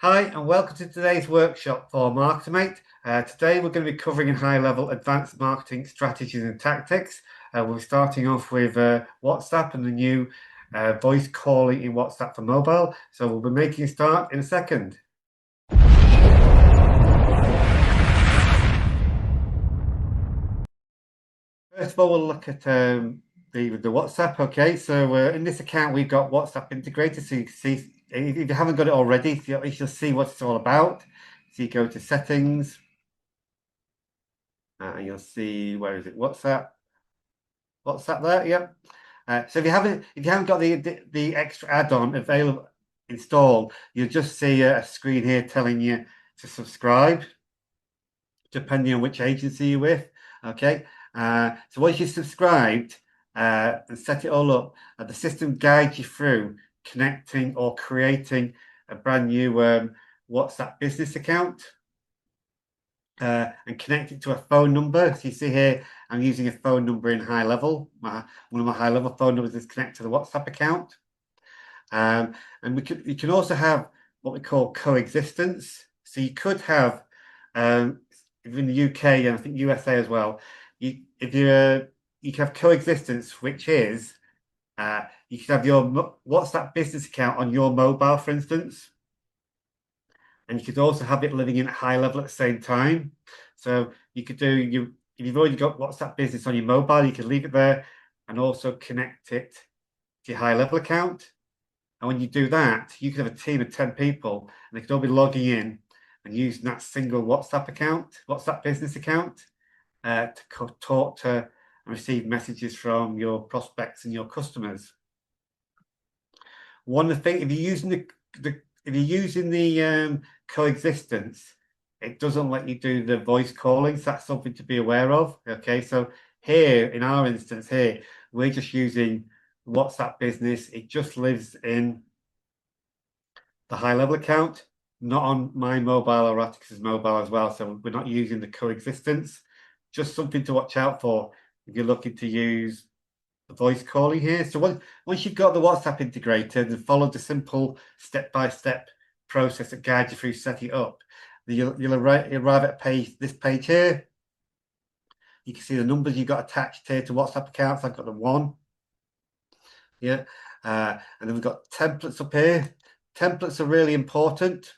Hi, and welcome to today's workshop for Marketomate. Today we're going to be covering in high level advanced marketing strategies and tactics. We're starting off with WhatsApp and the new voice calling in WhatsApp for mobile. So we'll be making a start in a second. First of all, we'll look at the WhatsApp. Okay, so in this account we've got WhatsApp integrated, so you can see if you haven't got it already, you shall see what it's all about. So you go to settings, and you'll see, where is it? WhatsApp there, yep. So if you haven't got the extra add-on available installed, you'll just see a screen here telling you to subscribe, depending on which agency you're with. Okay. So once you've subscribed and set it all up, the system guides you through connecting or creating a brand new WhatsApp business account. And connect it to a phone number. So you see here, I'm using a phone number in HighLevel. One of my HighLevel phone numbers is connected to the WhatsApp account. And you can also have what we call coexistence. So you could have, if in the UK and I think USA as well, you can have coexistence, which is you could have your WhatsApp business account on your mobile, for instance. And you could also have it living in HighLevel at the same time. So you could if you've already got WhatsApp business on your mobile, you can leave it there and also connect it to your HighLevel account. And when you do that, you can have a team of 10 people and they could all be logging in and using that single WhatsApp business account to talk to and receive messages from your prospects and your customers. One of the things, if you're using the coexistence, it doesn't let you do the voice calling, so that's something to be aware of. Okay, so here in our instance here, we're just using WhatsApp business. It just lives in the HighLevel account, not on my mobile or Atticus's mobile as well. So we're not using the coexistence. Just something to watch out for if you're looking to use the voice calling here. So once you've got the WhatsApp integrated and followed the simple step-by-step process that guides you through setting it up, you'll arrive at this page here. You can see the numbers you've got attached here to WhatsApp accounts. I've got the one. Yeah. And then we've got templates up here. Templates are really important.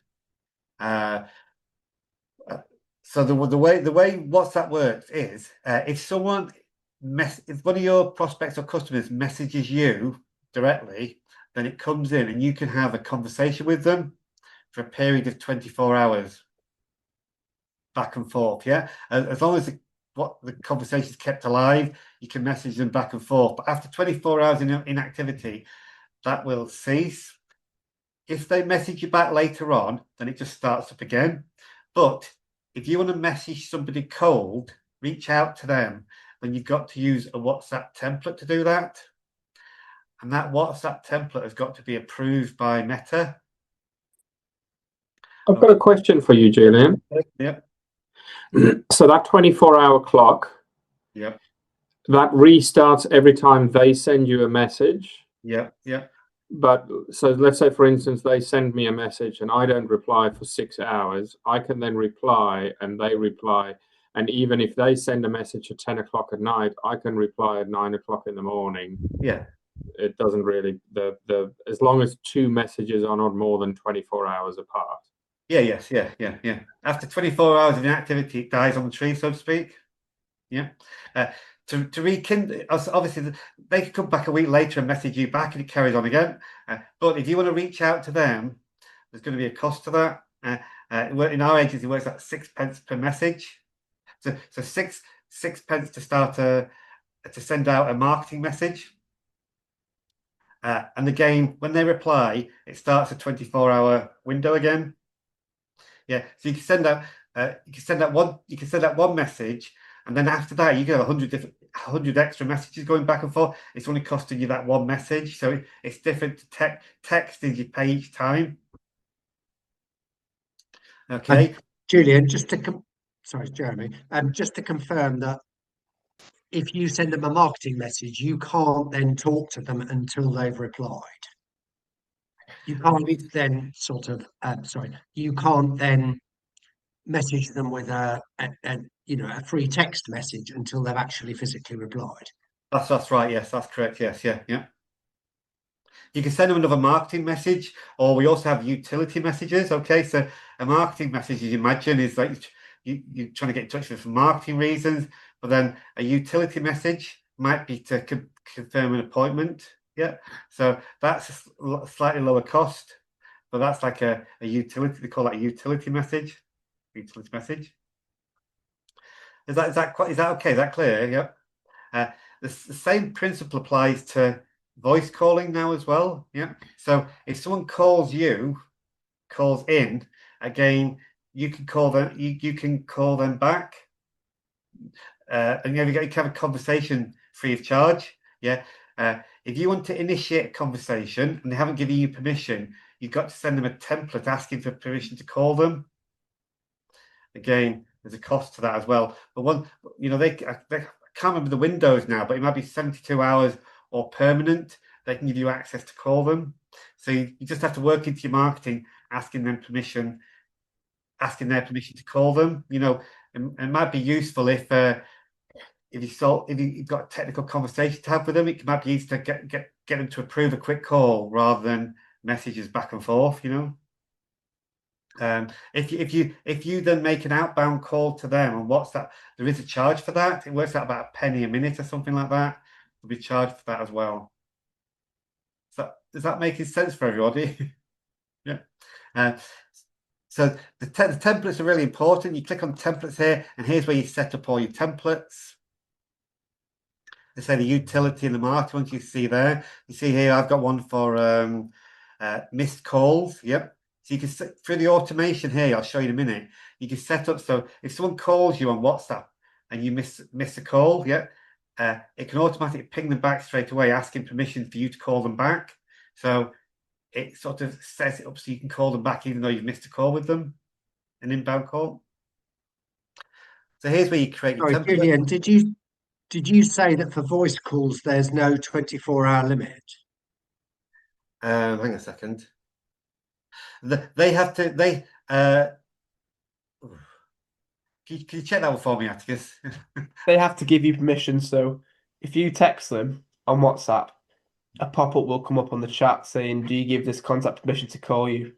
So the way WhatsApp works is if one of your prospects or customers messages you directly, then it comes in and you can have a conversation with them for a period of 24 hours back and forth. Yeah, as long as the conversation is kept alive, you can message them back and forth. But after 24 hours in inactivity, that will cease. If they message you back later on, then it just starts up again. But if you want to message somebody cold, reach out to them, then you've got to use a WhatsApp template to do that. And that WhatsApp template has got to be approved by Meta. I've got a question for you, Julian. Yep. So that 24-hour clock, yep, that restarts every time they send you a message. Yep. But so let's say, for instance, they send me a message and I don't reply for 6 hours. I can then reply and they reply. And even if they send a message at 10 o'clock at night, I can reply at 9 o'clock in the morning. Yeah. It doesn't really, as long as two messages are not more than 24 hours apart. Yeah. After 24 hours of inactivity, it dies on the tree, so to speak. Yeah. To rekindle, obviously they could come back a week later and message you back and it carries on again. But if you want to reach out to them, there's going to be a cost to that. In our agency, it works at 6 pence per message. So six pence to start to send out a marketing message. And again, when they reply, it starts a 24-hour window again. Yeah, so you can send out one message, and then after that you get 100 extra messages going back and forth. It's only costing you that one message, so it's different to text as you pay each time. Okay, Julian, sorry, Jeremy. Just to confirm that if you send them a marketing message, you can't then talk to them until they've replied. You can't then you can't then message them with a free text message until they've actually physically replied. That's right. Yes, that's correct. Yes, yeah, yeah. You can send them another marketing message, or we also have utility messages. Okay, so a marketing message, as you imagine, is like you're trying to get in touch with for marketing reasons, but then a utility message might be to confirm an appointment. Yeah, so that's a slightly lower cost, but that's like a utility. They call that a utility message. Utility message. Is that okay? Is that clear? Yep. Uh, the same principle applies to voice calling now as well. Yeah. So if someone calls in, again, you can call them. You can call them back, and you can have a conversation free of charge. Yeah. If you want to initiate a conversation and they haven't given you permission, you've got to send them a template asking for permission to call them. Again, there's a cost to that as well. But they can't remember the windows now, but it might be 72 hours or permanent. They can give you access to call them. So you just have to work into your marketing, asking their permission to call them. It might be useful if you've got a technical conversation to have with them. It might be easy to get them to approve a quick call rather than messages back and forth. If you then make an outbound call to them on WhatsApp, there is a charge for that. It works out about a penny a minute or something like that. You'll be charged for that as well. So does that make sense for everybody? Yeah. So the templates are really important. You click on templates here, and here's where you set up all your templates. They say the utility and the market ones you see there. You see here, I've got one for missed calls. Yep. So you can through the automation here, I'll show you in a minute. You can set up so if someone calls you on WhatsApp and you miss a call, yeah, it can automatically ping them back straight away, asking permission for you to call them back. So it sort of sets it up so you can call them back even though you've missed a call with them, an inbound call. So here's where you create your Sorry, template. Julian, did you say that for voice calls there's no 24-hour limit? Hang on a second. They have to. Can you check that one for me, Atticus? They have to give you permission. So if you text them on WhatsApp, a pop-up will come up on the chat saying, "Do you give this contact permission to call you?"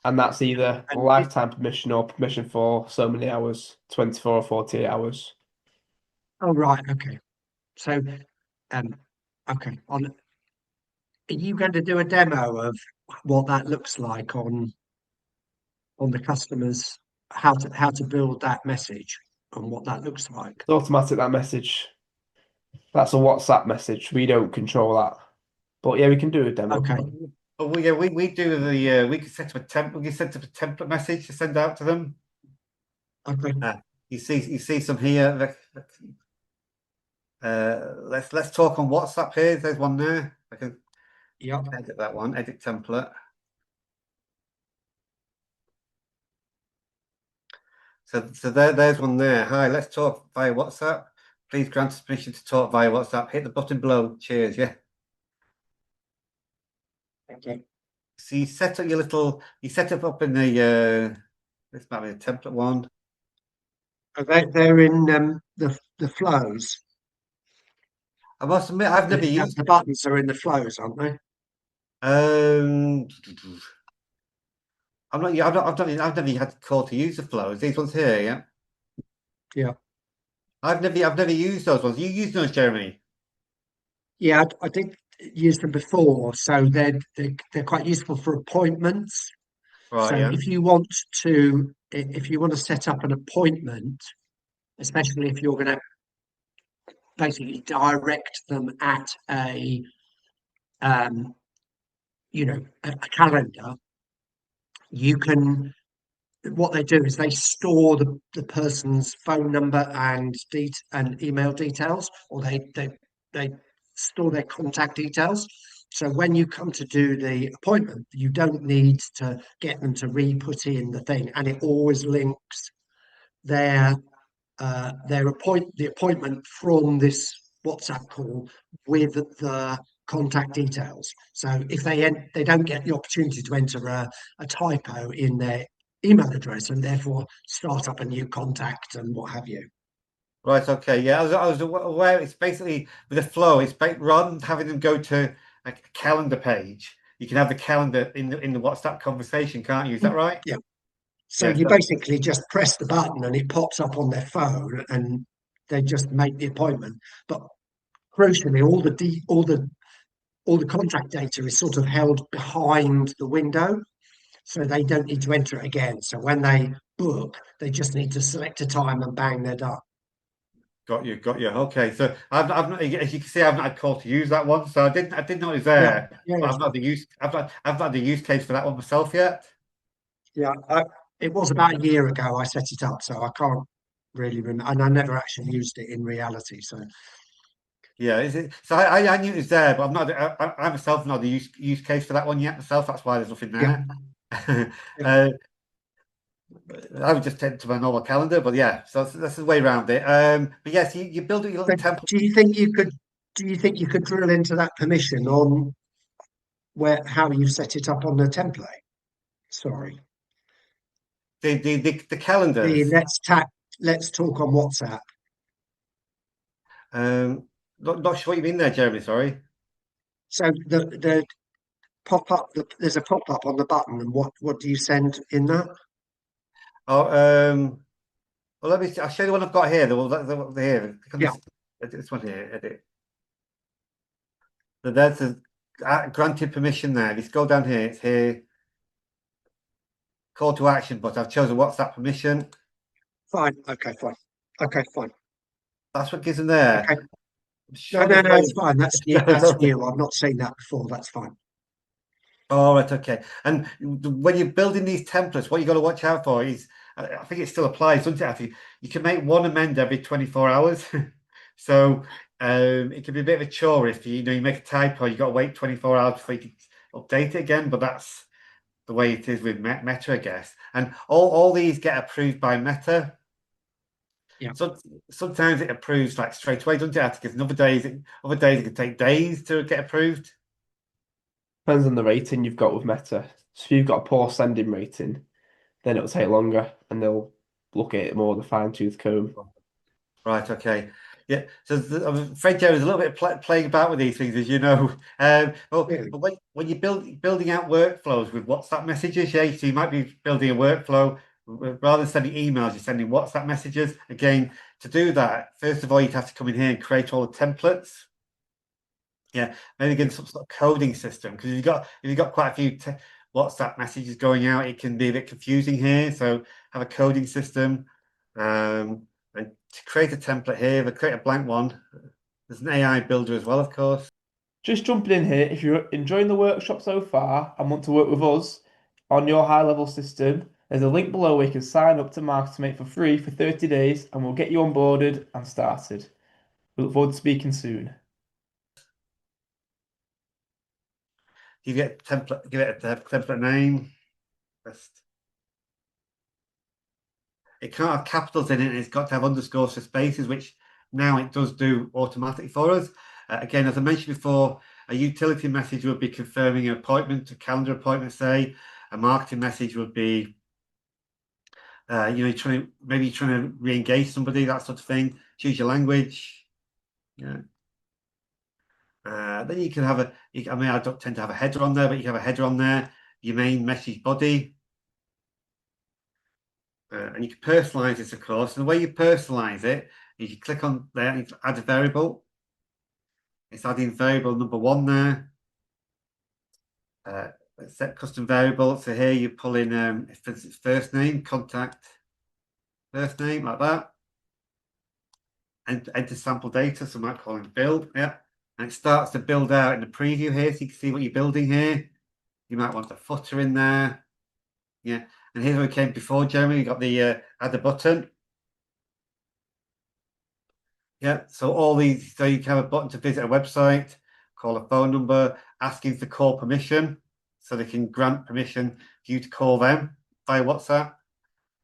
And that's either And lifetime permission or permission for so many hours, 24 or 48 hours. oh, right, okay. So, okay. Are you going to do a demo of what that looks like on the customers, how to build that message and what that looks like? It's automatic, that message. That's a WhatsApp message. We don't control that. But yeah, we can do a demo. Okay. But we do we can set up a template message to send out to them. Okay. You see some here. Let's talk on WhatsApp here. There's one there. I can edit that one. Edit template. So there's one there. Hi, let's talk via WhatsApp. Please grant us permission to talk via WhatsApp. Hit the button below. Cheers. Yeah. Okay. So you set up in the this might be a template one. They're in the flows. I must admit I've never used The buttons are in the flows, aren't they? I've never had the call to use the flows. These ones here, yeah. Yeah. I've never used those ones. You use those, Jeremy? Yeah, I did use them before, so they're quite useful for appointments. Right, So yeah. if you want to set up an appointment, especially if you're going to basically direct them at a calendar, you can. What they do is they store the person's phone number and email details, or they store their contact details. So when you come to do the appointment, you don't need to get them to re-put in the thing, and it always links their the appointment from this WhatsApp call with the contact details. So if they don't get the opportunity to enter a typo in their email address and therefore start up a new contact and what have you. Right, okay, yeah, I was aware it's basically with a flow. It's rather than having them go to a calendar page, you can have the calendar in the WhatsApp conversation, can't you? Is that right? Yeah. So Yeah, you basically just press the button and it pops up on their phone and they just make the appointment. But crucially, all the contract data is sort of held behind the window, so they don't need to enter it again. So when they book, they just need to select a time and bang, they're done. got you, got you. Okay, so I've not, as you can see, I've not had call to use that one, so I didn't know it was Yeah, there, yeah, but it's fine. I've not had the use case for that one myself yet. Yeah. It was about a year ago I set it up, so I can't really remember, and I never actually used it in reality. So Yeah, is it? So I knew it was there, but I'm not. I myself not the use case for that one yet myself. That's why there's nothing yeah, there. yeah. uh, I would just tend to my normal calendar, but yeah, so that's the way around it. But yes, you build your So little template. do you think you could? Do you think you could drill into that permission on where how you set it up on the template? Sorry, The the calendars. let's talk on WhatsApp. Not sure what you mean there, Jeremy. Sorry. So the pop up, there's a pop up on the button, and what do you send in that? Oh, well, let me. I'll show you the one I've got here. The here. Click on Yeah, this one here. Edit. So there's a granted permission there. If you scroll down here, it's here. Call to action, but I've chosen WhatsApp permission. fine. Okay, fine. Okay, fine. That's what gives them there. Okay. I'm No, sure no, there's no, way. it's fine. That's new. That's new. I've not seen that before. That's fine. Oh, right, okay. And when you're building these templates, what you got to watch out for is, I think it still applies, doesn't it? Actually, you can make one amend every 24 hours. So it can be a bit of a chore if you make a typo, you got to wait 24 hours before you can update it again. But that's the way it is with Meta, I guess. And all these get approved by Meta. Yeah. So sometimes it approves like straight away, doesn't it? Because other days it can take days to get approved. Depends on the rating you've got with Meta. So if you've got a poor sending rating, then it'll take longer and they'll look at it more with a fine-tooth comb. Right, okay. Yeah, so I'm afraid Jerry's a little bit playing about with these things, as you know. Really? But when you're building out workflows with WhatsApp messages, yeah, so you might be building a workflow rather than sending emails, you're sending WhatsApp messages. Again, to do that, first of all, you'd have to come in here and create all the templates. Yeah, maybe get some sort of coding system because if you've got quite a few WhatsApp messages going out, it can be a bit confusing here. So have a coding system. And to create a template here, if I create a blank one, there's an AI builder as well, of course. Just jumping in here, if you're enjoying the workshop so far and want to work with us on your high level system, there's a link below where you can sign up to Marketing for free for 30 days and we'll get you onboarded and started. We look forward to speaking soon. Give it a template, give it a template name. It can't have capitals in it, and it's got to have underscores for spaces, which now it does do automatically for us. Again, as I mentioned before, a utility message would be confirming an appointment, a calendar appointment, say. A marketing message would be, maybe trying to re-engage somebody, that sort of thing. Choose your language. Yeah. Then you can have I don't tend to have a header on there, but you can have a header on there. Your main message body. And you can personalize this, of course. And the way you personalize it is you click on there and you add a variable. It's adding variable number 1 there. Set custom variable. So here you pull in if it's first name, contact first name, like that. And enter sample data. So I might call it build. Yeah. And it starts to build out in the preview here. So you can see what you're building here. You might want a footer in there. Yeah. And here's where we came before, Jeremy. You got the add a button. Yeah, so all these, so you can have a button to visit a website, call a phone number, asking for call permission, so they can grant permission for you to call them via WhatsApp.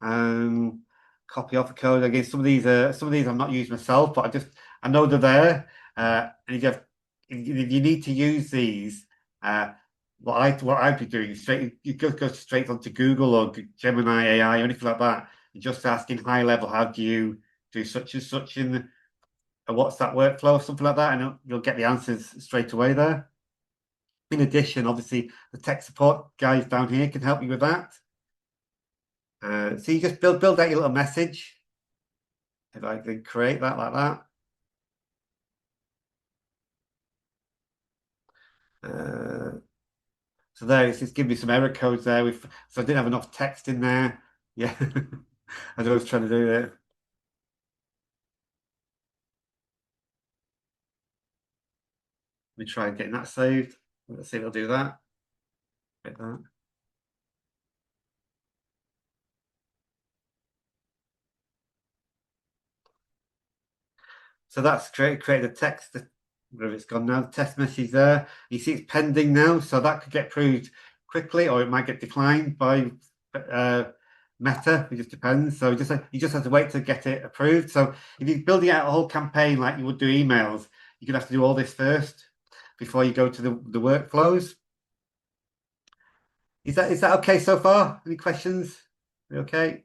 Copy off the code. Again, some of these I'm not using myself, but I know they're there. And if you have if you need to use these, what I'd be doing is you go straight onto Google or Gemini AI or anything like that, and just asking HighLevel, how do you do such and such in a WhatsApp workflow, something like that, and you'll get the answers straight away there. In addition, obviously, the tech support guys down here can help you with that. So you just build out your little message. If I can create that like that. So there, it's just giving me some error codes there. So I didn't have enough text in there. Yeah, as I was trying to do it. Let me try getting that saved. Let's see if it'll do that. Get that. So that's created a text. Where it's gone now, the test message there. You see it's pending now, so that could get approved quickly, or it might get declined by Meta. It just depends. So you just have to wait to get it approved. So if you're building out a whole campaign like you would do emails, you're gonna have to do all this first before you go to the workflows. Is that okay so far? Any questions? Are you okay?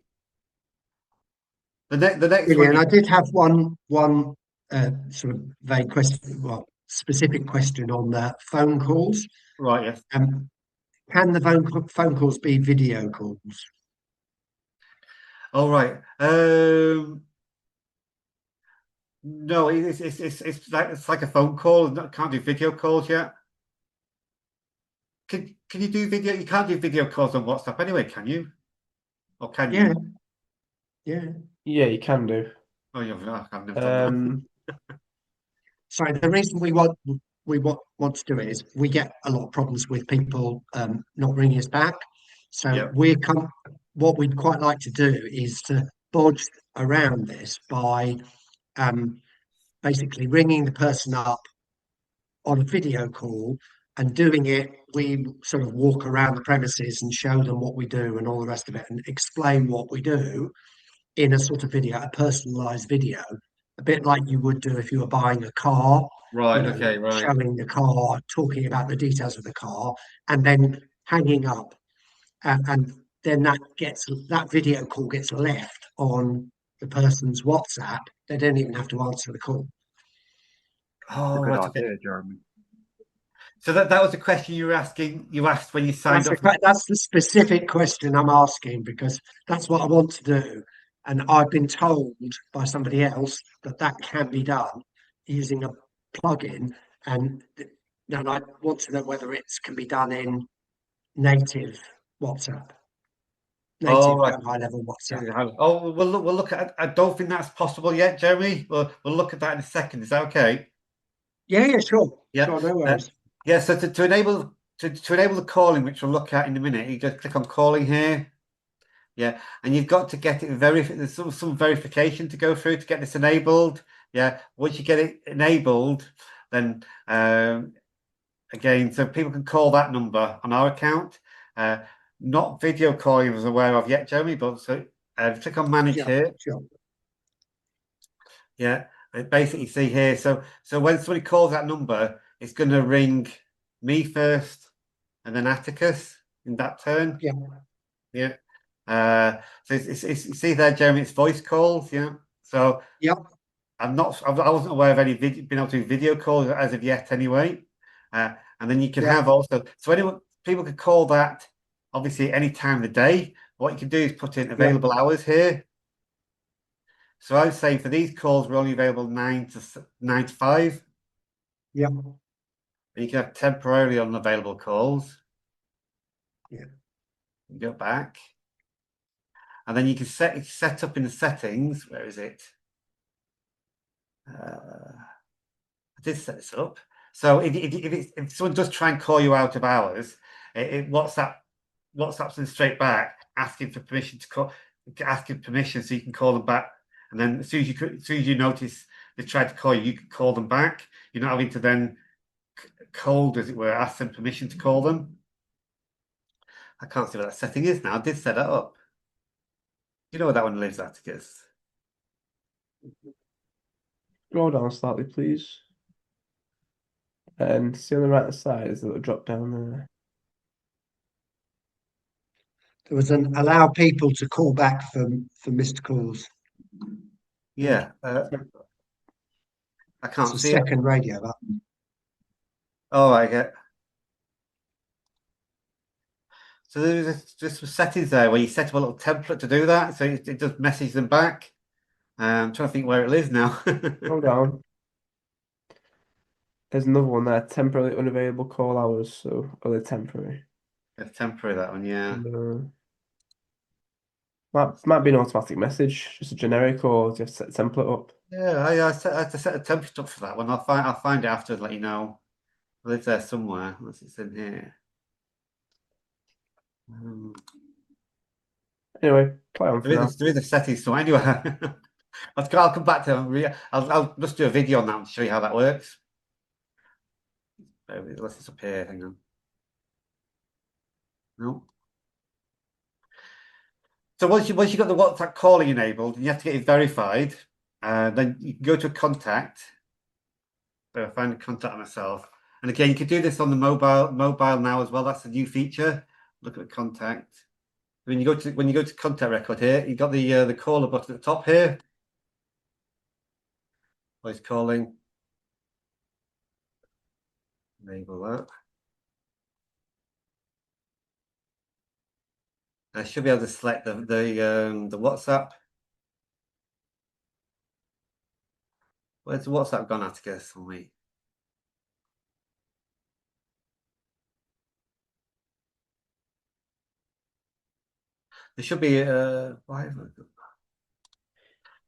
The next Brilliant. one. I did have one sort of vague question, well, specific question on the phone calls. Right, yes. Can the phone calls be video calls? All right. No, it's like a phone call. Can't do video calls yet. Can you do video? You can't do video calls on WhatsApp anyway, can you? Or can Yeah, you? yeah. Yeah, you can do. Oh, I've never done that. So the reason we want to do it is we get a lot of problems with people not ringing us back. So Yeah. what we'd quite like to do is to bodge around this by basically ringing the person up on a video call and doing it. We sort of walk around the premises and show them what we do and all the rest of it and explain what we do in a sort of video, a personalized video, a bit like you would do if you were buying a car, Right. Okay. Right. showing the car, talking about the details of the car, and then hanging up. And then that video call gets left on the person's WhatsApp. They don't even have to answer the call. Oh, Good right. Okay. idea, Jeremy. So that was the question you were asking. You asked when you signed up. That's the specific question I'm asking because that's what I want to do. And I've been told by somebody else that that can be done using a plugin. And I want to know whether it can be done in native WhatsApp, Oh, native right. HighLevel WhatsApp. Oh, we'll look at. I don't think that's possible yet, Jeremy. We'll look at that in a second. Is that okay? Yeah, sure. Yeah. Sure, no worries. Yeah. So to enable the calling, which we'll look at in a minute, you just click on calling here. Yeah, and you've got to get it there's some verification to go through to get this enabled. Yeah, once you get it enabled, then again, so people can call that number on our account. Not video calling I was aware of yet, Jeremy, but so click on manage Yeah, here. sure. Yeah, basically see here. So when somebody calls that number, it's going to ring me first, and then Atticus in that turn. Yeah. Yeah. So you see there, Jeremy, it's voice calls. Yeah. So Yep. I wasn't aware of any being able to do video calls as of yet, anyway. And then you can Yeah. have also people could call that obviously any time of the day. What you can do is put in available hours here. So I would say for these calls, we're only available 9 to 5. Yeah. And you can have temporarily unavailable calls. Yeah. You go back. And then you can set up in the settings. Where is it? I did set this up. So if someone does try and call you out of hours, WhatsApp's them straight back asking for permission to call, asking permission so you can call them back. And then as soon as you notice they tried to call you, you can call them back. You're not having to then cold, as it were, ask them permission to call them. I can't see what that setting is now. I did set it up. You know where that one lives, Atticus? Scroll down slightly, please. And see on the right hand side, there's a little drop down there. There was an allow people to call back for missed calls. Yeah, I can't It's a see it. second radio button. Oh, I get. So there's just some settings there where you set up a little template to do that, so it does message them back. I'm trying to think where it is now. Hold down. There's another one there, temporarily unavailable call hours. So, are they temporary? It's temporary, that one, yeah. Might be an automatic message, just a generic, or just set a template up. Yeah, I have to set a template up for that one. I'll find it after and let you know. It lives there somewhere, unless it's in here. Anyway, play on for now. There is a settings somewhere. Anyway, I'll come back to it. I'll just do a video on that to show you how that works. Unless it's up here, hang on. No. So once you've got the WhatsApp calling enabled, you have to get it verified. Then you can go to a contact. So I find a contact myself. And again, you can do this on the mobile now as well. That's a new feature. Look at the contact. When you go to contact record here, you've got the caller button at the top here. Voice calling. Enable that. I should be able to select the WhatsApp. Where's the WhatsApp gone, Atticus? On me. There should be why have I got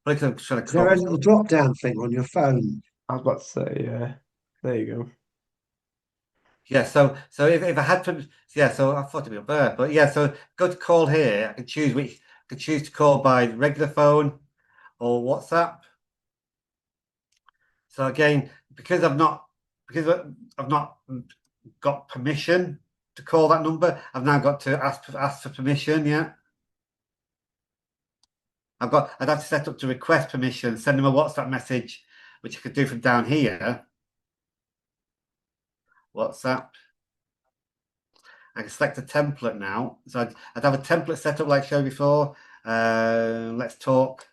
that? I'm trying to Is there a call. little drop down thing on your phone? I was about to say, yeah. There you go. Yeah, so if I had to, yeah, so I thought it'd be up there, but yeah, so go to call here. I can choose to call by regular phone or WhatsApp. So again, because I've not got permission to call that number, I've now got to ask for permission. Yeah, I'd have to set up to request permission, send them a WhatsApp message, which I could do from down here. WhatsApp. I can select a template now. So I'd have a template set up like I showed before. Let's talk.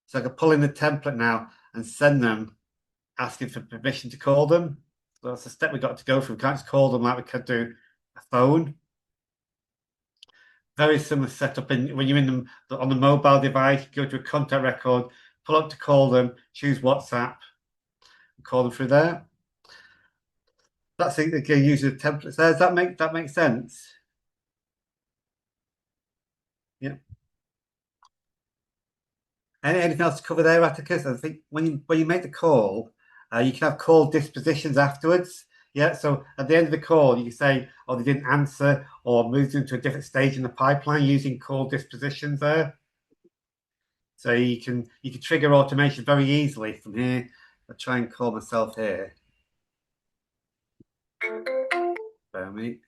So I can pull in the template now and send them asking for permission to call them. So that's the step we've got to go through. We can't just call them like we could do a phone. Very similar setup when you're in on the mobile device, you go to a contact record, pull up to call them, choose WhatsApp, and call them through there. That's it. Again, using the templates there. Does that make sense? Yeah. Anything else to cover there, Atticus? I think when you make the call, you can have call dispositions afterwards. Yeah, so at the end of the call, you can say, "Oh, they didn't answer," or moved into a different stage in the pipeline using call dispositions there. So you can trigger automation very easily from here. I'll try and call myself here. Bear with me.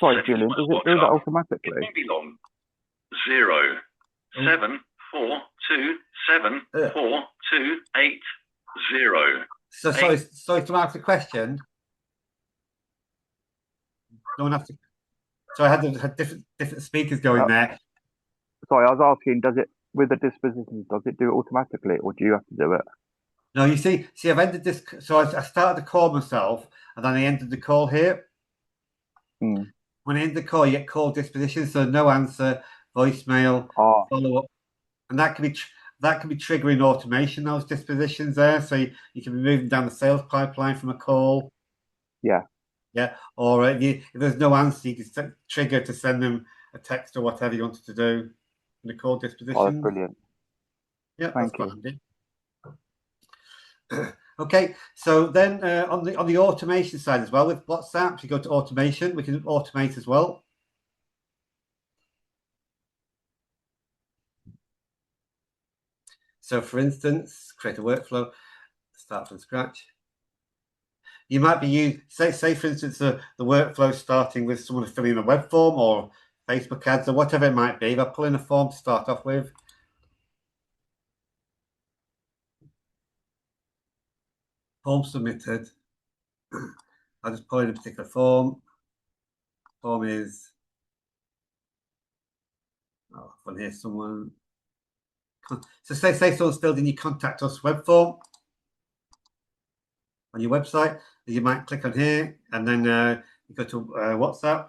Sorry, Julian, does it do that automatically? It won't be long. 0 7 4 2 7 4 2 8 0. So sorry to ask the question. No one have to. So I had different speakers going there. Sorry, I was asking, does it, with the dispositions, does it do it automatically, or do you have to do it? No, you see, I've ended this. So I started the call myself, and then I ended the call here. When I end the call, you get call disposition, so no answer, voicemail, follow up, and that can be triggering automation. Those dispositions there, so you can be moving down the sales pipeline from a call. Yeah. Yeah, or if there's no answer, you can trigger to send them a text or whatever you wanted to do in the call disposition. Oh, that's brilliant. Yeah, Thank that's you. handy. Okay, so then on the automation side as well, with WhatsApp, if you go to automation, we can automate as well. So for instance, create a workflow, start from scratch. You might be say for instance, the workflow starting with someone filling in a web form or Facebook ads or whatever it might be. If I pull in a form to start off with, form submitted. I'll just pull in a particular form. Form is on here someone. So say someone's filled in your contact us web form on your website. You might click on here, and then you go to WhatsApp.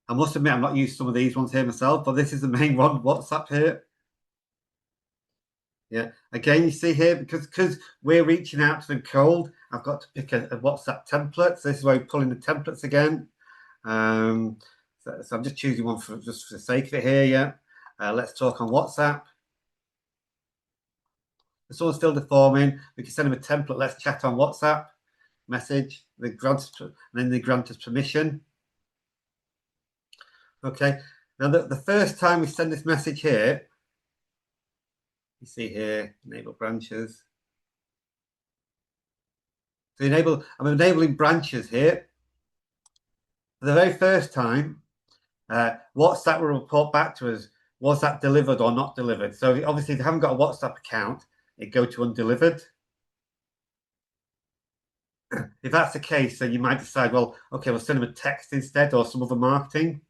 I must admit, I'm not used to some of these ones here myself, but this is the main one, WhatsApp here. Yeah, again, you see here, because we're reaching out to them cold, I've got to pick a WhatsApp template. So this is where we pull in the templates again. So I'm just choosing one just for the sake of it here. Yeah, let's talk on WhatsApp. If someone's filled the form in, we can send them a template. Let's chat on WhatsApp message. And then they grant us permission. Okay. Now the first time we send this message here, you see here, enable branches. So I'm enabling branches here. For the very first time, WhatsApp will report back to us, was that delivered or not delivered? So obviously, if you haven't got a WhatsApp account, it go to undelivered. If that's the case, then you might decide, well, okay, we'll send them a text instead or some other marketing.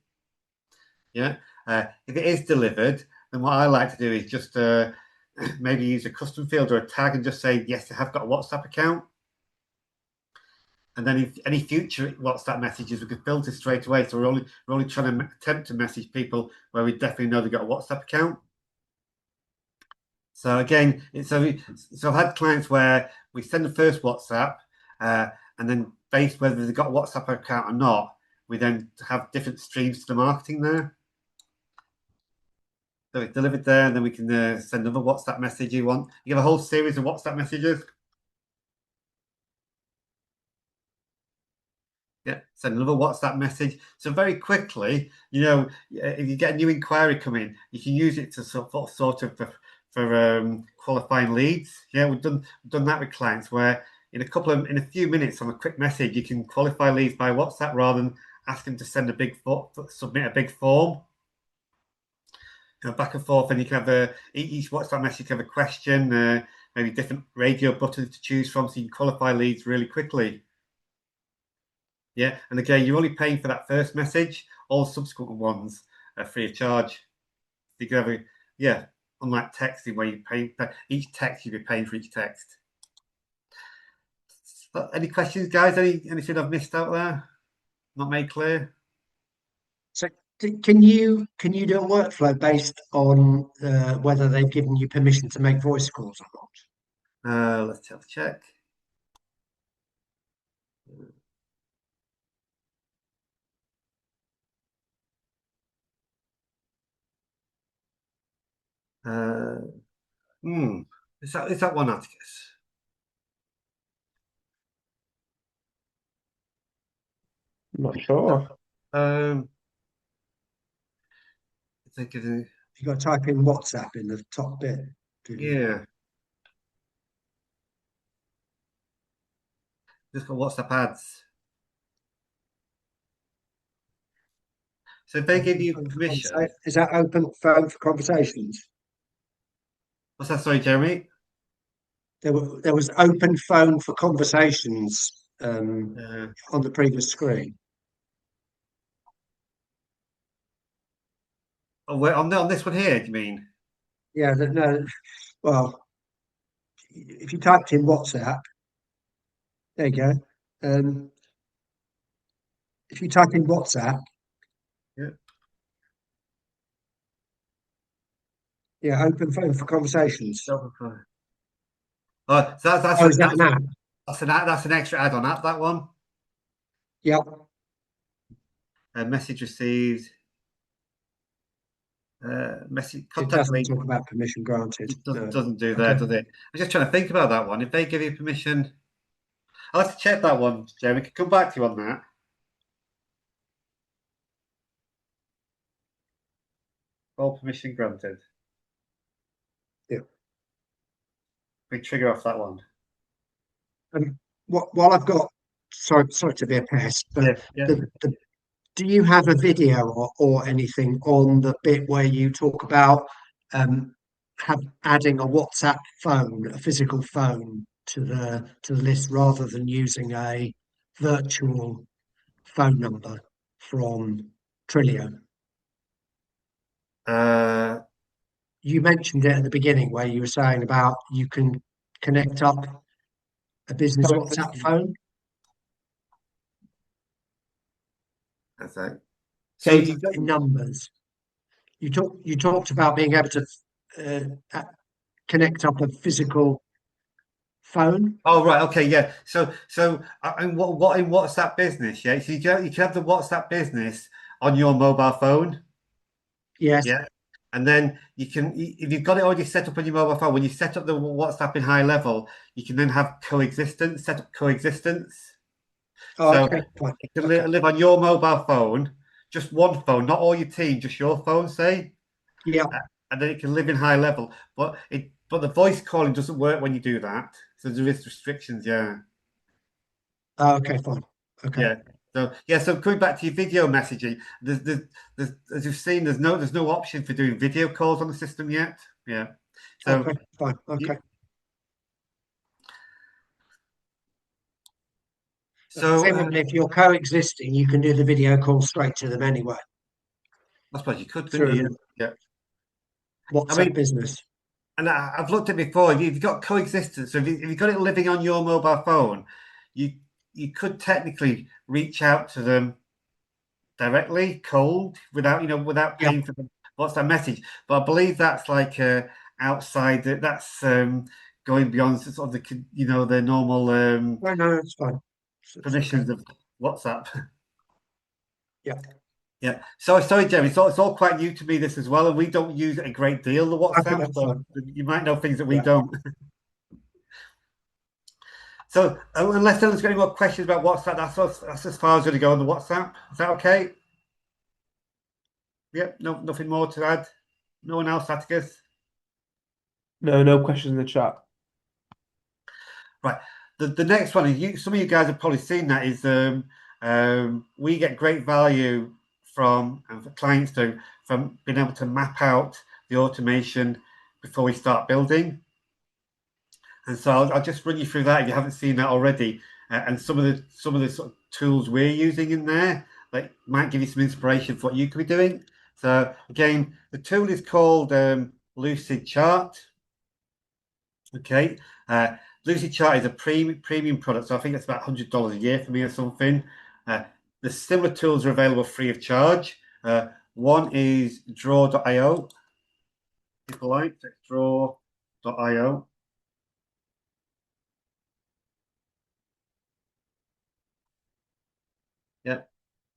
Yeah. If it is delivered, then what I like to do is just maybe use a custom field or a tag and just say, yes, I have got a WhatsApp account. And then if any future WhatsApp messages, we can filter straight away. So we're only trying to attempt to message people where we definitely know they've got a WhatsApp account. So again, so I've had clients where we send the first WhatsApp, and then based whether they've got a WhatsApp account or not, we then have different streams to the marketing there. So it's delivered there, and then we can send another WhatsApp message you want. You have a whole series of WhatsApp messages. Yeah, send another WhatsApp message. So very quickly, if you get a new inquiry coming, you can use it to sort of for qualifying leads. Yeah, we've done that with clients where in a few minutes on a quick message, you can qualify leads by WhatsApp rather than ask them to submit a big form. Back and forth, and you can have each WhatsApp message can have a question, maybe different radio buttons to choose from, so you can qualify leads really quickly. Yeah, and again, you're only paying for that first message. All subsequent ones are free of charge. You can have unlike texting where you pay for each text, you'll be paying for each text. Any questions, guys? Anything I've missed out there? Not made clear? So can you do a workflow based on whether they've given you permission to make voice calls or not? Let's have a check. Is that one, Atticus? I'm not sure. You got to type in WhatsApp in the top bit. Yeah. Just got WhatsApp ads. So if they give you permission, Is that open phone for conversations? what's that? Sorry, Jeremy. There was open phone for conversations on the previous screen. Oh, on this one here, do you mean? Yeah, no. Well, if you typed in WhatsApp, there you go. If you type in WhatsApp, yeah, open phone for conversations. Oh, so that's is that an app? That's an extra add-on app, that one. Yep. Message received. Message It contact doesn't link. talk about permission granted. It doesn't do that, does it? I'm just trying to think about that one. If they give you permission, I'll have to check that one, Jeremy. Can come back to you on that. All permission granted. Yeah. We trigger off that one. While I've got, sorry to be a pest, but Yeah. do you have a video or anything on the bit where you talk about adding a WhatsApp phone, a physical phone to the list rather than using a virtual phone number from Trilio? You mentioned it at the beginning where you were saying about you can connect up a business WhatsApp phone. That's right. So in numbers, you talked about being able to connect up a physical phone. Oh right, okay, yeah. So in WhatsApp business, yeah. So you can have the WhatsApp business on your mobile phone, Yes. yeah. And then you can, if you've got it already set up on your mobile phone, when you set up the WhatsApp in HighLevel, you can then have coexistence, set up coexistence. Oh, So okay, fine. you can Okay. live on your mobile phone, just one phone, not all your team, just your phone, say. Yeah. And then it can live in HighLevel. But the voice calling doesn't work when you do that. So there is restrictions, yeah. Oh, okay, fine. Okay. Yeah. So coming back to your video messaging, there's as you've seen, there's no option for doing video calls on the system yet. Yeah. So Okay, fine. Okay. Presumably, if you're coexisting, you can do the video call straight to them anyway I suppose you could, couldn't through you? Yeah. WhatsApp Business. And I've looked at it before. If you've got coexistence, so if you've got it living on your mobile phone, you could technically reach out to them directly, cold, without Yeah. paying for the WhatsApp message. But I believe that's like outside. That's going beyond sort of the normal No, it's fine. permissions of WhatsApp. Yeah. Yeah. Sorry, Jeremy. It's all quite new to me, this as well, and we don't use it a great deal, the Okay, WhatsApp. that's So fine. you might know things that we Yeah. don't. So unless anyone's got any more questions about WhatsApp, that's as far as we're going to go on the WhatsApp. Is that okay? Yep. No, nothing more to add. No one else, Atticus? No questions in the chat. Right. The next one is some of you guys have probably seen that is we get great value from, and for clients do, from being able to map out the automation before we start building. And so I'll just run you through that if you haven't seen that already, and some of the sort of tools we're using in there that might give you some inspiration for what you could be doing. So again, the tool is called Lucid Chart. Okay, Lucid Chart is a premium product, so I think it's about $100 a year for me or something. The similar tools are available free of charge. One is draw.io. People like draw.io. Yeah.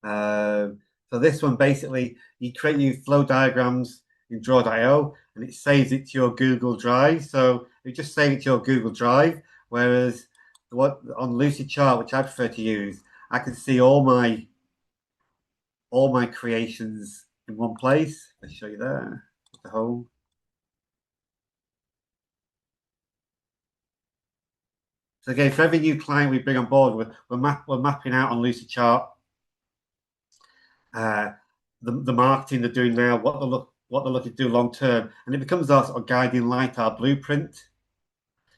So this one basically you create new flow diagrams in draw.io and it saves it to your Google Drive. So you just save it to your Google Drive, whereas what on Lucid Chart, which I prefer to use, I can see all my creations in one place. I'll show you there. The home. So again, for every new client we bring on board, we're mapping out on Lucid Chart the marketing they're doing now, what they're looking to do long term, and it becomes our sort of guiding light, our blueprint,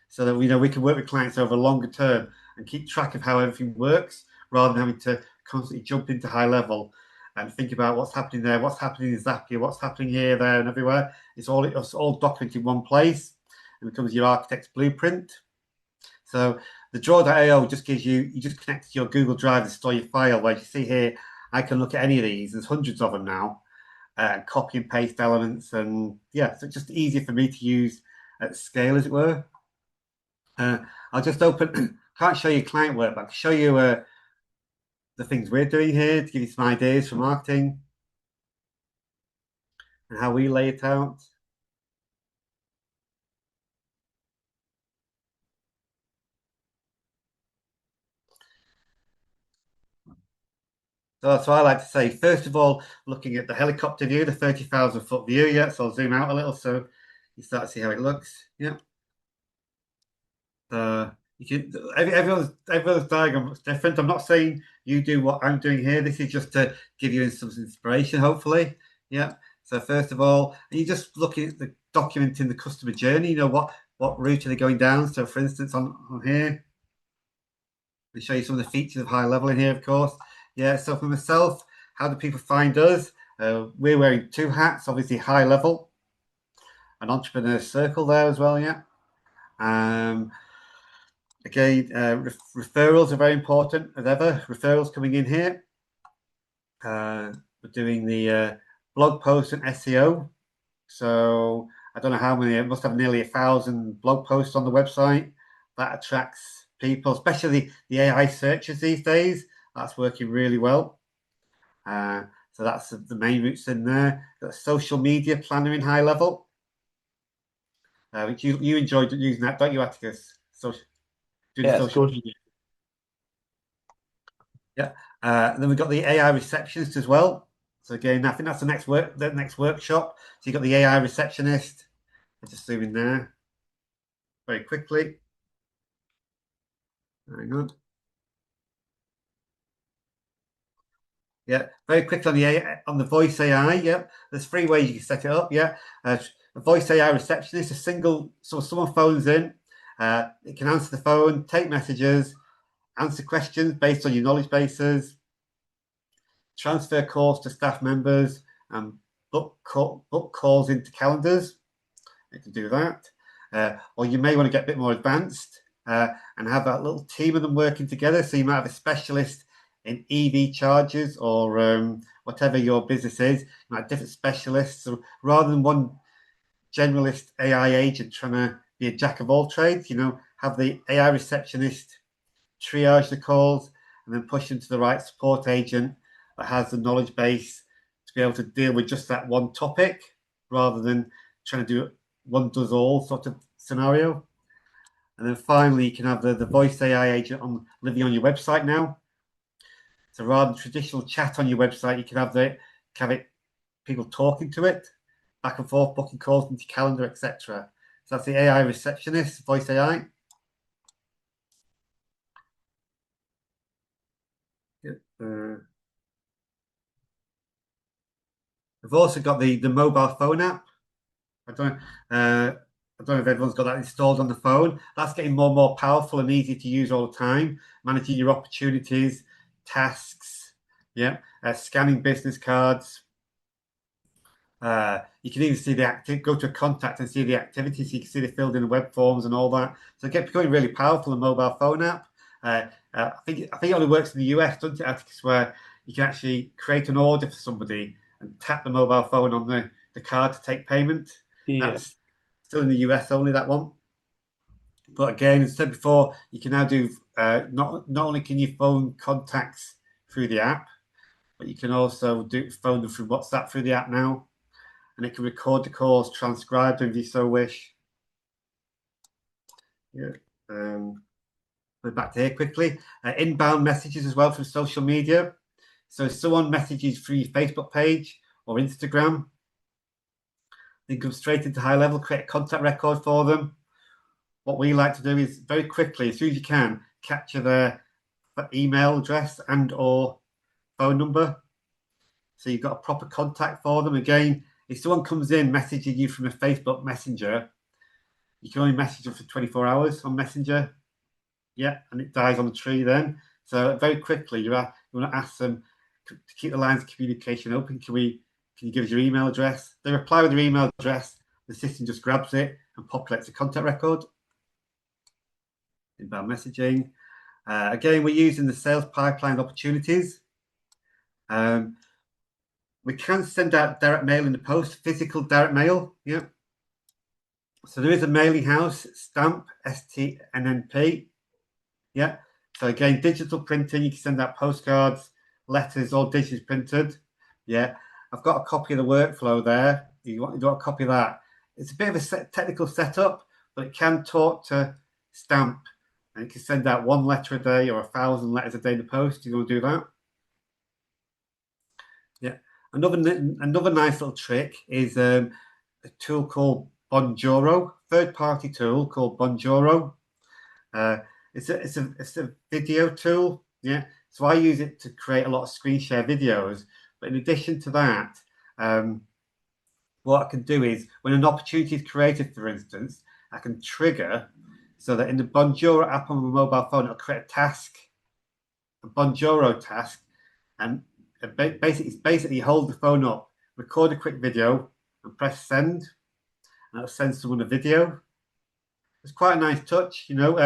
so that we can work with clients over a longer term and keep track of how everything works, rather than having to constantly jump into HighLevel and think about what's happening there, what's happening in Zapier, what's happening here, there, and everywhere. It's all documented in one place and becomes your architect's blueprint. So the draw.io just gives you just connect to your Google Drive and store your file. Where you see here, I can look at any of these. There's hundreds of them now. Copy and paste elements, and yeah, so it's just easier for me to use at scale, as it were. I'll just open. Can't show you client work, but I can show you the things we're doing here to give you some ideas for marketing and how we lay it out. So I like to say, first of all, looking at the helicopter view, the 30,000-foot view. Yeah, so I'll zoom out a little so you start to see how it looks. Yeah. You can everyone's diagram looks different. I'm not saying you do what I'm doing here. This is just to give you some inspiration, hopefully. Yeah. So first of all, and you're just looking at the documenting the customer journey. What what route are they going down. So for instance, on here, we show you some of the features of HighLevel in here, of course. Yeah, so for myself, how do people find us? We're wearing 2 hats, obviously HighLevel, an entrepreneur circle there as well, yeah. Again, referrals are very important as ever. Referrals coming in here. We're doing the blog posts and SEO. So I don't know how many, it must have nearly 1,000 blog posts on the website. That attracts people, especially the AI searches these days. That's working really well. So that's the main routes in there. Got a social media planner in HighLevel, which you enjoyed using that, don't you, Atticus? Doing Yeah, social it's good. media. Yeah. And then we've got the AI receptionist as well. So again, I think that's the next workshop. So you've got the AI receptionist. I'll just zoom in there very quickly. Very good. Yeah, very quick on the voice AI. Yeah, there's 3 ways you can set it up. Yeah, a voice AI receptionist, so someone phones in, it can answer the phone, take messages, answer questions based on your knowledge bases, transfer calls to staff members, and book calls into calendars. It can do that. Or you may want to get a bit more advanced and have that little team of them working together. So you might have a specialist in EV chargers or whatever your business is. You might have different specialists. So rather than one generalist AI agent trying to be a jack of all trades, have the AI receptionist triage the calls and then push them to the right support agent that has the knowledge base to be able to deal with just that one topic rather than trying to do one does all sort of scenario. And then finally, you can have the voice AI agent living on your website now. So rather than traditional chat on your website, you can have it people talking to it, back and forth, booking calls into calendar, etc. So that's the AI receptionist, voice AI. We've also got the mobile phone app. I don't know if everyone's got that installed on the phone. That's getting more and more powerful and easy to use all the time. Managing your opportunities, tasks, yeah, scanning business cards. You can even see go to a contact and see the activities. You can see the filled in web forms and all that. So it gets becoming really powerful, the mobile phone app. I think it only works in the US, doesn't it, Atticus, where you can actually create an order for somebody and tap the mobile phone on the card to take payment. Yeah. That's still in the US only, that one. But again, as I said before, you can now do not only can you phone contacts through the app, but you can also phone them through WhatsApp through the app now. And it can record the calls, transcribe them if you so wish. Yeah. Go back to here quickly. Inbound messages as well from social media. So if someone messages through your Facebook page or Instagram, they come straight into HighLevel, create a contact record for them. What we like to do is very quickly, as soon as you can, capture their email address and or phone number. So you've got a proper contact for them. Again, if someone comes in messaging you from a Facebook Messenger, you can only message them for 24 hours on Messenger. Yeah, and it dies on the tree then. So very quickly, you want to ask them to keep the lines of communication open. Can you give us your email address? They reply with their email address. The system just grabs it and populates a contact record. Inbound messaging. Again, we're using the sales pipeline opportunities. We can send out direct mail in the post, physical direct mail. Yeah. So there is a mailing house, Stamp, STNNP. Yeah. So again, digital printing, you can send out postcards, letters, all digitally printed. Yeah. I've got a copy of the workflow there. You want a copy of that. It's a bit of a technical setup, but it can talk to Stamp and it can send out 1 letter a day or 1,000 letters a day in the post. You want to do that? Yeah. Another nice little trick is a tool called Bonjoro, third-party tool called Bonjoro. It's a video tool. Yeah. So I use it to create a lot of screen share videos. But in addition to that, what I can do is when an opportunity is created, for instance, I can trigger so that in the Bonjoro app on my mobile phone, it'll create a task, a Bonjoro task, and basically hold the phone up, record a quick video, and press send, and it'll send someone a video. It's quite a nice touch, you know.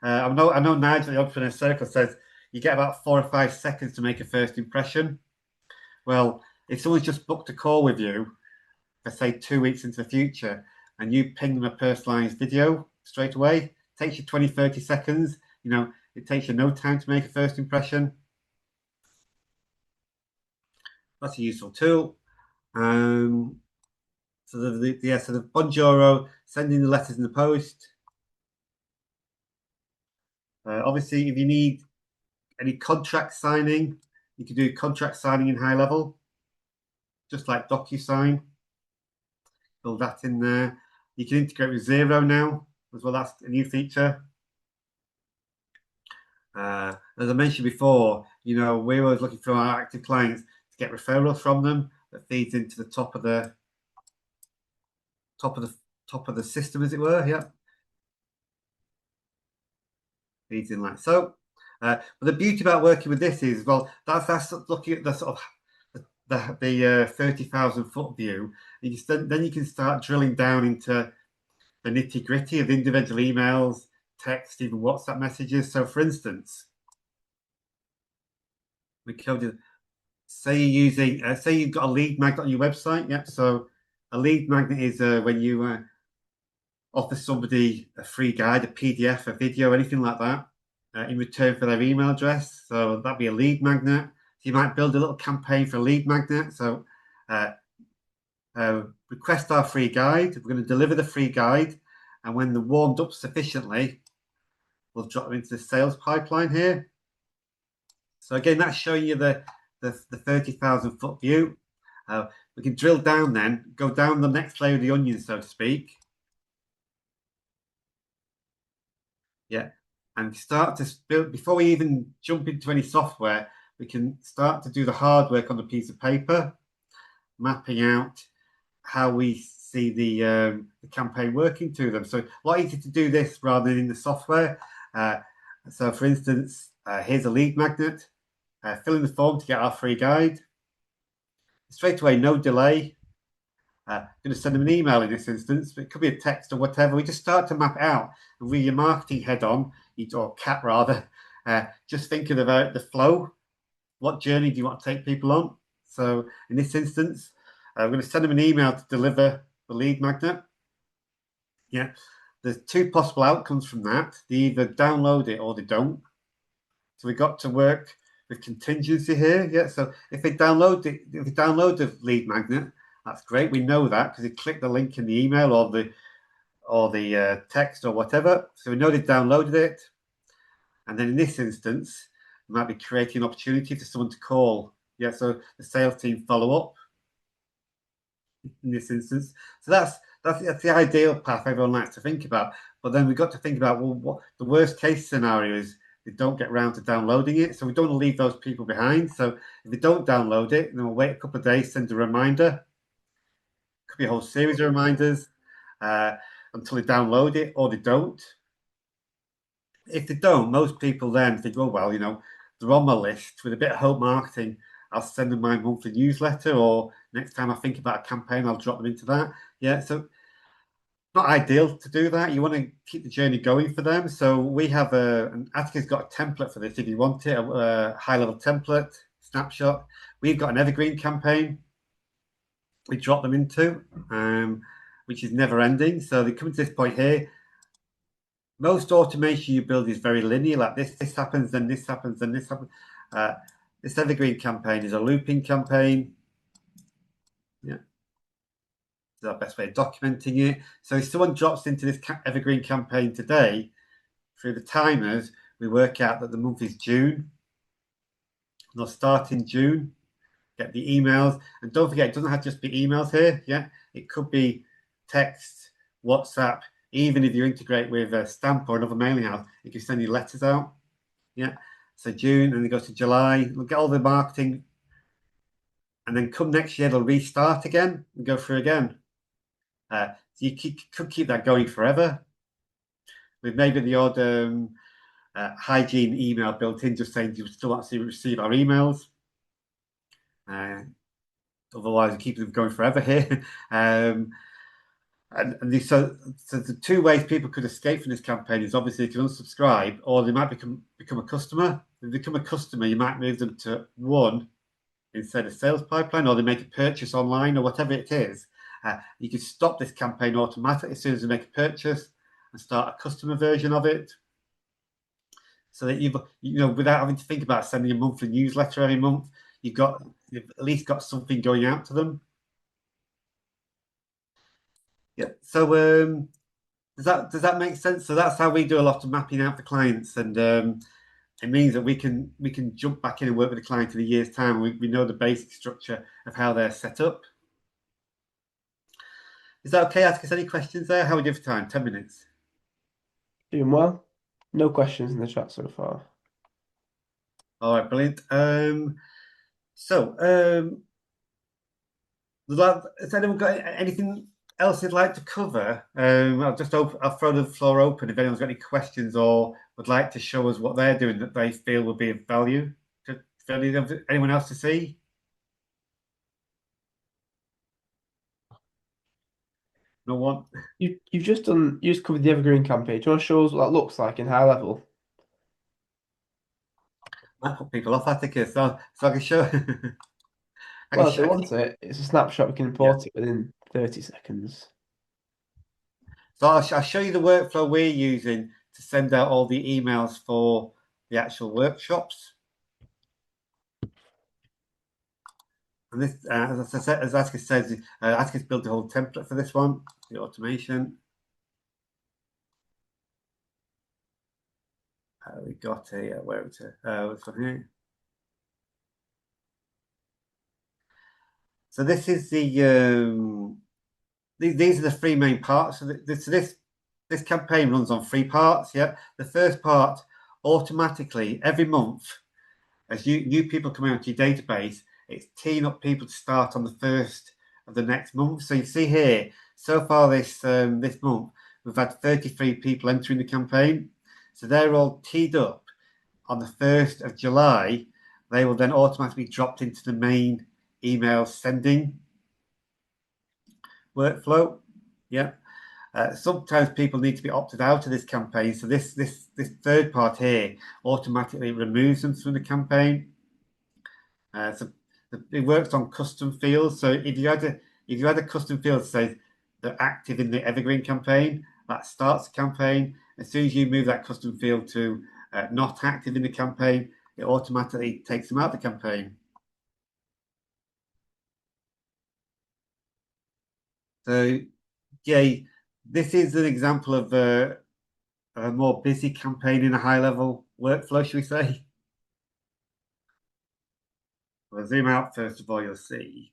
I know Nigel, the Entrepreneur Circle, says you get about 4 or 5 seconds to make a first impression. Well, if someone's just booked a call with you for say 2 weeks into the future, and you ping them a personalized video straight away, it takes you 20, 30 seconds. You know, it takes you no time to make a first impression. That's a useful tool. So the Bonjoro, sending the letters in the post. Obviously, if you need any contract signing, you can do contract signing in HighLevel, just like DocuSign. Build that in there. You can integrate with Xero now as well. That's a new feature. As I mentioned before, you know, we're always looking for our active clients to get referrals from them that feeds into the top of the system, as it were. Yeah, feeds in like so. But the beauty about working with this is, well, that's looking at the sort of the 30,000 foot view. Then you can start drilling down into the nitty gritty of individual emails, text, even WhatsApp messages. So, for instance, we could say you're using, say you've got a lead magnet on your website. Yep. So, a lead magnet is when you offer somebody a free guide, a PDF, a video, anything like that, in return for their email address. So that'd be a lead magnet. So you might build a little campaign for a lead magnet. So request our free guide. We're going to deliver the free guide. And when they're warmed up sufficiently, we'll drop them into the sales pipeline here. So again, that's showing you the 30,000 foot view. We can drill down then, go down the next layer of the onion, so to speak. Yeah, and start to build, before we even jump into any software, we can start to do the hard work on the piece of paper, mapping out how we see the campaign working to them. So a lot easier to do this rather than in the software. So for instance, here's a lead magnet. Fill in the form to get our free guide. Straight away, no delay. I'm going to send them an email in this instance, but it could be a text or whatever. We just start to map it out. And with your marketing head on, or cap rather, just thinking about the flow. What journey do you want to take people on? So in this instance, we're going to send them an email to deliver the lead magnet. Yeah, there's 2 possible outcomes from that. They either download it or they don't. So we got to work with contingency here. Yeah, so if they download the lead magnet, that's great. We know that because they click the link in the email or the text or whatever. So we know they downloaded it. And then in this instance, we might be creating an opportunity for someone to call. Yeah, so the sales team follow up in this instance. So that's the ideal path everyone likes to think about. But then we've got to think about, well, what the worst case scenario is. They don't get around to downloading it. So we don't want to leave those people behind. So if they don't download it, then we'll wait a couple of days, send a reminder. Could be a whole series of reminders until they download it, or they don't. If they don't, most people then think, oh, well, you know, they're on my list. With a bit of hope marketing, I'll send them my monthly newsletter, or next time I think about a campaign, I'll drop them into that. Yeah, so not ideal to do that. You want to keep the journey going for them. So we have Attica's got a template for this if you want it, a HighLevel template, snapshot. We've got an evergreen campaign we drop them into, which is never ending. So they come to this point here. Most automation you build is very linear, like this happens, then this happens, then this happens. This evergreen campaign is a looping campaign. Yeah. Our best way of documenting it. So if someone drops into this evergreen campaign today, through the timers, we work out that the month is June. They'll start in June, get the emails, and don't forget, it doesn't have to just be emails here. Yeah, it could be text, WhatsApp. Even if you integrate with a Stamp or another mailing house, it can send you letters out. Yeah, so June, and it goes to July. We'll get all the marketing, and then come next year, they'll restart again and go through again. So you could keep that going forever. with maybe the odd hygiene email built in, just saying you still want to receive our emails. Otherwise, we keep them going forever here. So the two ways people could escape from this campaign is obviously they can unsubscribe, or they might become a customer. If they become a customer, you might move them to one instead of sales pipeline, or they make a purchase online, or whatever it is. You can stop this campaign automatically as soon as they make a purchase and start a customer version of it, so that you've without having to think about sending a monthly newsletter every month, you've at least got something going out to them. Yeah. So does that make sense? So that's how we do a lot of mapping out for clients, and it means that we can jump back in and work with the client in a year's time. We know the basic structure of how they're set up. Is that okay? Ask us any questions there. How are we doing for time? 10 minutes. Doing well. No questions in the chat so far. All right, brilliant. Has anyone got anything else you'd like to cover? I'll throw the floor open if anyone's got any questions or would like to show us what they're doing that they feel will be of value for anyone else to see. No one? You just covered the evergreen campaign. Do you want to show us what that looks like in HighLevel? Might put people off, I think. So I can show. Well, if they want it, it's a snapshot. We can import it within 30 seconds. So I'll show you the workflow we're using to send out all the emails for the actual workshops. And this, as Aska says, Aska's built a whole template for this one, the automation. We got where it's from here. So this is these are the three main parts. So this campaign runs on three parts. Yeah, the first part automatically every month, as new people come out to your database, it's teeing up people to start on the first of the next month. So you see here, so far this month, we've had 33 people entering the campaign. So they're all teed up on the 1st of July. They will then automatically be dropped into the main email sending workflow. Yeah. Sometimes people need to be opted out of this campaign. So this third part here automatically removes them from the campaign. So it works on custom fields. So if you had a custom field that says they're active in the evergreen campaign, that starts the campaign. As soon as you move that custom field to not active in the campaign, it automatically takes them out of the campaign. So yeah, this is an example of a more busy campaign in a HighLevel workflow, should we say? I'll zoom out first of all, you'll see.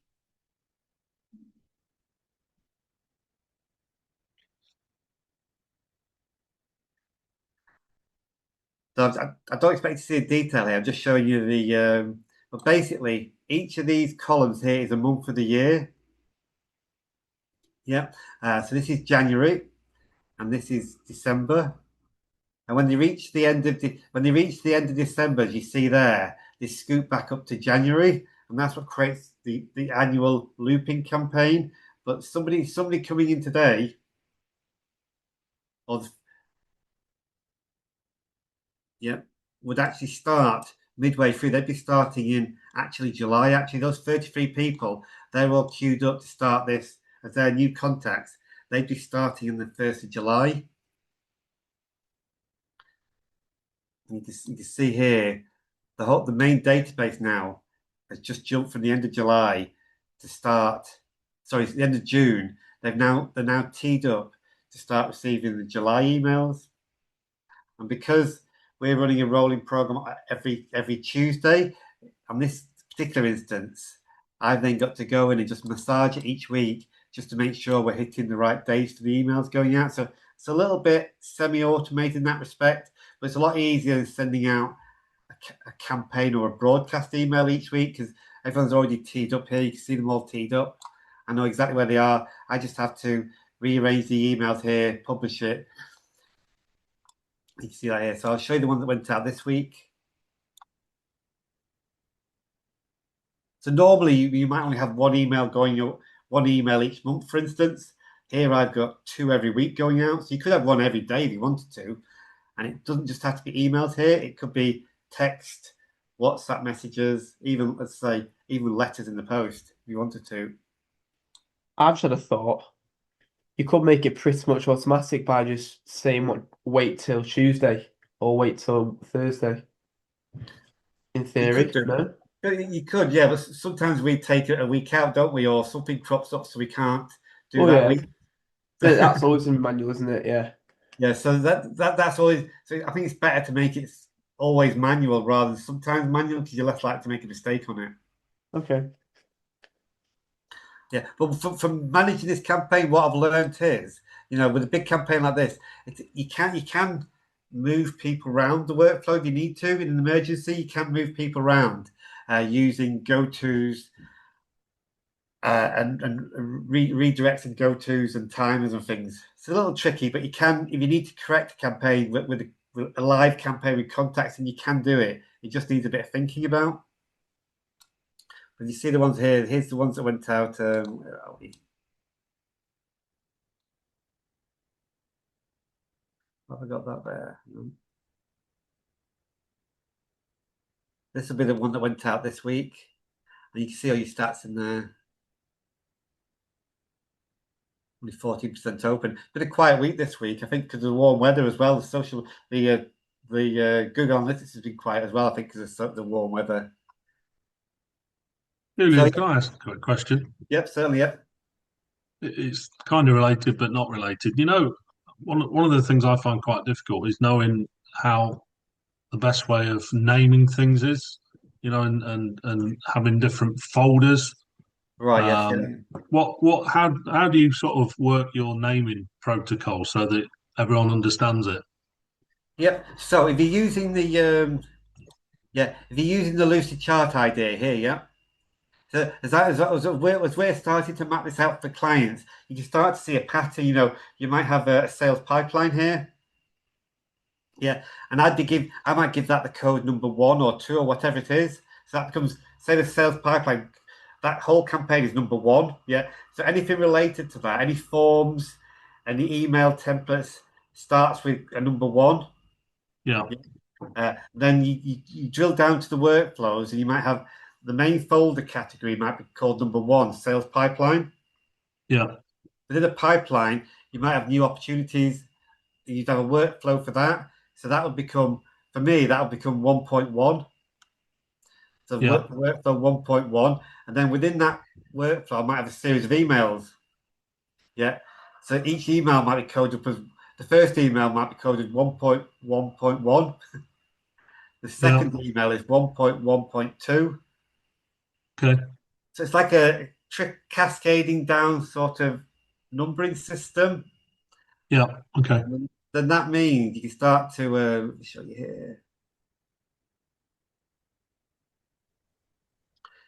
So I don't expect to see a detail here. I'm just showing you the. But basically, each of these columns here is a month of the year. Yeah. So this is January, and this is December. And when they reach the end of December, as you see there, they scoot back up to January, and that's what creates the annual looping campaign. But somebody coming in today, would actually start midway through. They'd be starting in actually July. Actually, those 33 people, they're all queued up to start this as their new contacts. They'd be starting on the 1st of July. And you can see here the main database now has just jumped from the end of July to start. Sorry, it's the end of June. They're now teed up to start receiving the July emails. And because we're running a rolling program every Tuesday, on this particular instance, I've then got to go in and just massage it each week just to make sure we're hitting the right days for the emails going out. So it's a little bit semi-automated in that respect, but it's a lot easier than sending out a campaign or a broadcast email each week because everyone's already teed up here. You can see them all teed up. I know exactly where they are. I just have to rearrange the emails here, publish it, You can see that here. So I'll show you the one that went out this week. So normally you might only have one email each month, for instance. Here I've got 2 every week going out. So you could have one every day if you wanted to. And it doesn't just have to be emails here. It could be text, WhatsApp messages, even, let's say, even letters in the post if you wanted to. I've just had a thought. You could make it pretty much automatic by just saying wait till Tuesday or wait till Thursday. In theory, could do. no? You could, yeah, but sometimes we take it a week out, don't we? Or something crops up so we can't do Oh that yeah, week. that's always in manual, isn't it? Yeah. Yeah, so that's always. So I think it's better to make it always manual rather than sometimes manual because you're less likely to make a mistake on it. Okay. Yeah, but from managing this campaign, what I've learned is, with a big campaign like this, you can move people around the workflow if you need to. In an emergency, you can move people around using go-tos and redirecting go-tos and timers and things. It's a little tricky, but you can, if you need to correct a campaign with a live campaign with contacts, and you can do it. It just needs a bit of thinking about. But you see the ones here. Here's the ones that went out. Where are we? Have I got that there? No. This will be the one that went out this week. And you can see all your stats in there. Only 14% open. Been a quiet week this week, I think, because of the warm weather as well. The Google Analytics has been quiet as well, I think, because of the warm weather. Julian, can I ask a quick question? Yep, certainly, yep. It's kind of related, but not related. One of the things I find quite difficult is knowing how the best way of naming things is, and having different folders. Right, yes. How do you sort of work your naming protocol so that everyone understands it? Yep. So if you're using the Lucid chart idea here, yeah. So as we're starting to map this out for clients, you can start to see a pattern. You might have a sales pipeline here. Yeah, and I might give that the code number 1 or 2 or whatever it is. So that becomes, say, the sales pipeline. That whole campaign is number 1. Yeah. So anything related to that, any forms, any email templates starts with a number 1. Yeah. Then you drill down to the workflows, and you might have the main folder category might be called number 1, sales pipeline. Yeah. Within a pipeline, you might have new opportunities. You'd have a workflow for that. So that would become, for me, that would become 1.1. So workflow 1.1. And then within that workflow, I might have a series of emails. Yeah. So each email might be coded as, the first email might be coded 1.1.1. The second email is 1.1.2. Okay. So it's like a cascading down sort of numbering system. Yeah. Okay. Then that means you can start to let me show you here.